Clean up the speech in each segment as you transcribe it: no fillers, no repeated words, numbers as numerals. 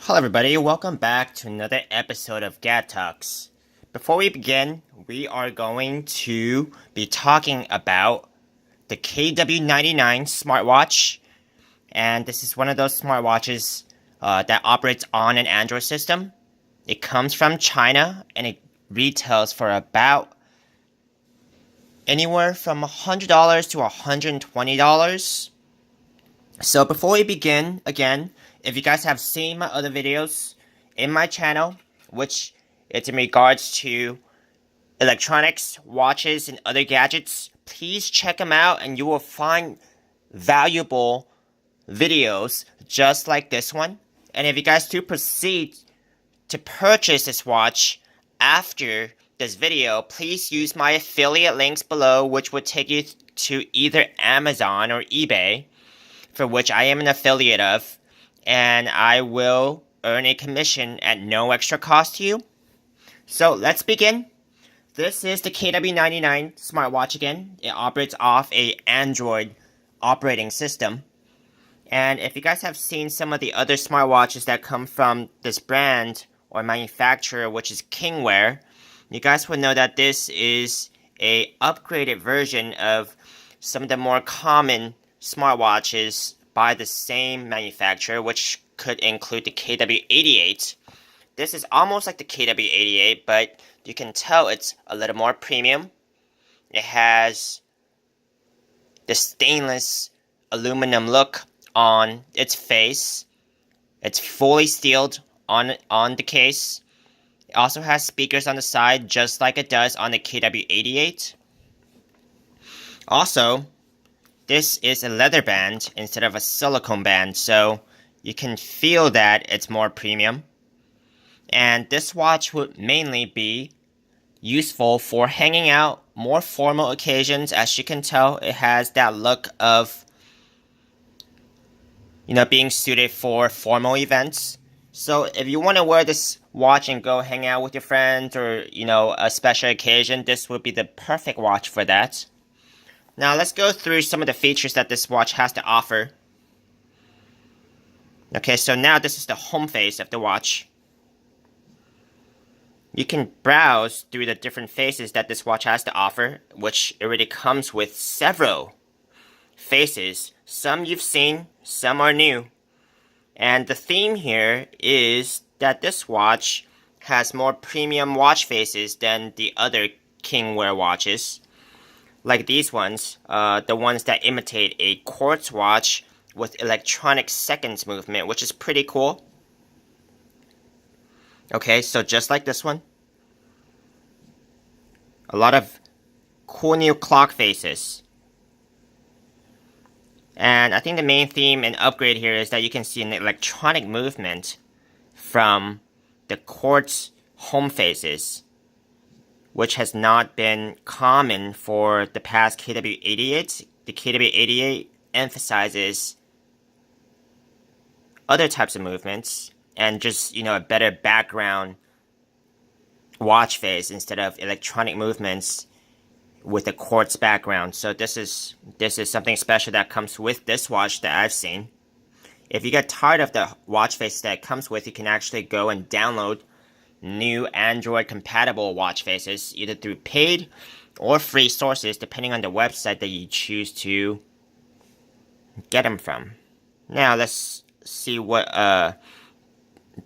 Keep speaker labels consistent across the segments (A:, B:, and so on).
A: Hello everybody, welcome back to another episode of Gad Talks. Before we begin, we are going to be talking about the KW99 smartwatch. And this is one of those smartwatches that operates on an Android system. It comes from China and it retails for about anywhere from $100 to $120. So before we begin, again, if you guys have seen my other videos in my channel, which it's in regards to electronics, watches, and other gadgets, please check them out and you will find valuable videos just like this one. And if you guys do proceed to purchase this watch after this video, please use my affiliate links below, which would take you to either Amazon or eBay, for which I am an affiliate of, and I will earn a commission at no extra cost to you. So let's begin. This is the KW99 smartwatch again. It operates off a Android operating system. And if you guys have seen some of the other smartwatches that come from this brand or manufacturer, which is Kingwear, you guys will know that this is a upgraded version of some of the more common smartwatches by the same manufacturer, which could include the KW88. This is almost like the KW88, but you can tell it's a little more premium. It has the stainless aluminum look on its face. It's fully sealed on the case. It also has speakers on the side, just like it does on the KW88. Also, this is a leather band instead of a silicone band, so you can feel that it's more premium. And this watch would mainly be useful for hanging out, more formal occasions. As you can tell, it has that look of, being suited for formal events. So if you want to wear this watch and go hang out with your friends or, a special occasion, this would be the perfect watch for that. Now let's go through some of the features that this watch has to offer. Okay, so now this is the home face of the watch. You can browse through the different faces that this watch has to offer, which already comes with several faces. Some you've seen, some are new. And the theme here is that this watch has more premium watch faces than the other Kingwear watches. Like these ones, the ones that imitate a quartz watch with electronic seconds movement, which is pretty cool. Okay, so just like this one. A lot of cool new clock faces. And I think the main theme and upgrade here is that you can see an electronic movement from the quartz home faces, which has not been common for the past KW88. The KW88 emphasizes other types of movements and just, a better background watch face instead of electronic movements with a quartz background. So this is something special that comes with this watch that I've seen. If you get tired of the watch face that it comes with, you can actually go and download new Android compatible watch faces, either through paid or free sources, depending on the website that you choose to get them from. Now let's see what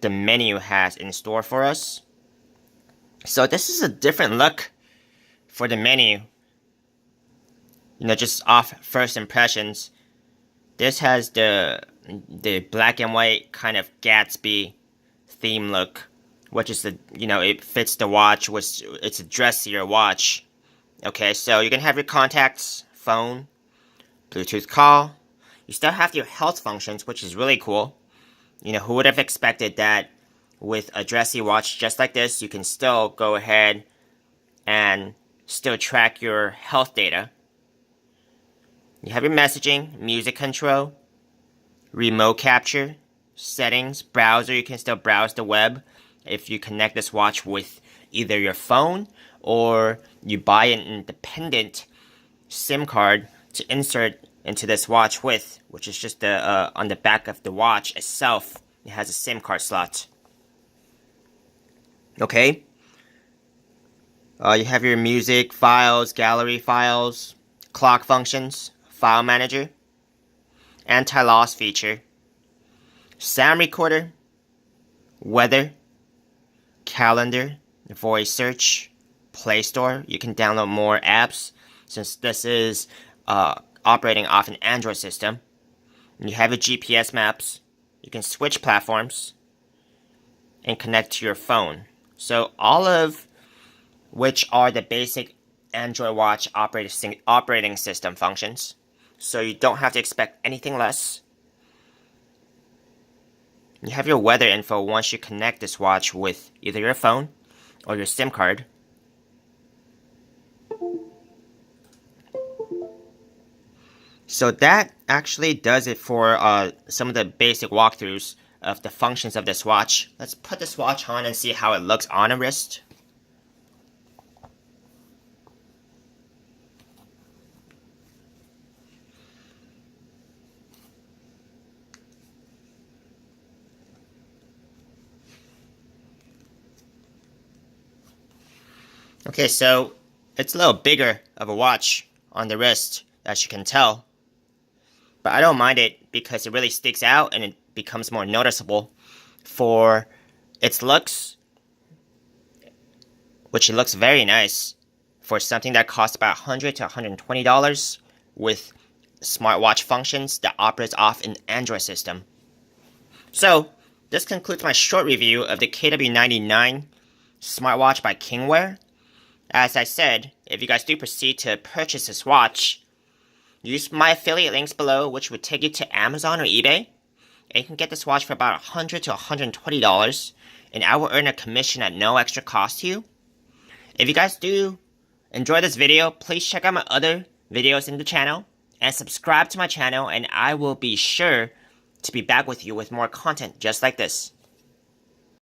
A: the menu has in store for us. So this is a different look for the menu. Just off first impressions, this has the black and white kind of Gatsby theme look, which is it fits the watch, which it's a dressier watch. Okay, so you can have your contacts, phone, Bluetooth call. You still have your health functions, which is really cool. Who would have expected that with a dressy watch just like this, you can still go ahead and still track your health data. You have your messaging, music control, remote capture, settings, browser. You can still browse the web if you connect this watch with either your phone or you buy an independent SIM card to insert into this watch with, which is just on the back of the watch itself. it has a SIM card slot. Okay. You have your music files, gallery files, clock functions, file manager, anti-loss feature, sound recorder, weather, calendar, voice search, Play Store. You can download more apps since this is operating off an Android system. And you have your GPS maps. You can switch platforms and connect to your phone. So all of which are the basic Android Watch operating system functions. So you don't have to expect anything less. You have your weather info once you connect this watch with either your phone or your SIM card. So that actually does it for some of the basic walkthroughs of the functions of this watch. Let's put this watch on and see how it looks on a wrist. Okay, so it's a little bigger of a watch on the wrist, as you can tell. But I don't mind it because it really sticks out and it becomes more noticeable for its looks, which it looks very nice for something that costs about $100 to $120 with smartwatch functions that operates off an Android system. So, this concludes my short review of the KW99 smartwatch by Kingwear. As I said, if you guys do proceed to purchase this watch, use my affiliate links below, which would take you to Amazon or eBay, and you can get this watch for about $100 to $120, and I will earn a commission at no extra cost to you. If you guys do enjoy this video, please check out my other videos in the channel, and subscribe to my channel, and I will be sure to be back with you with more content just like this.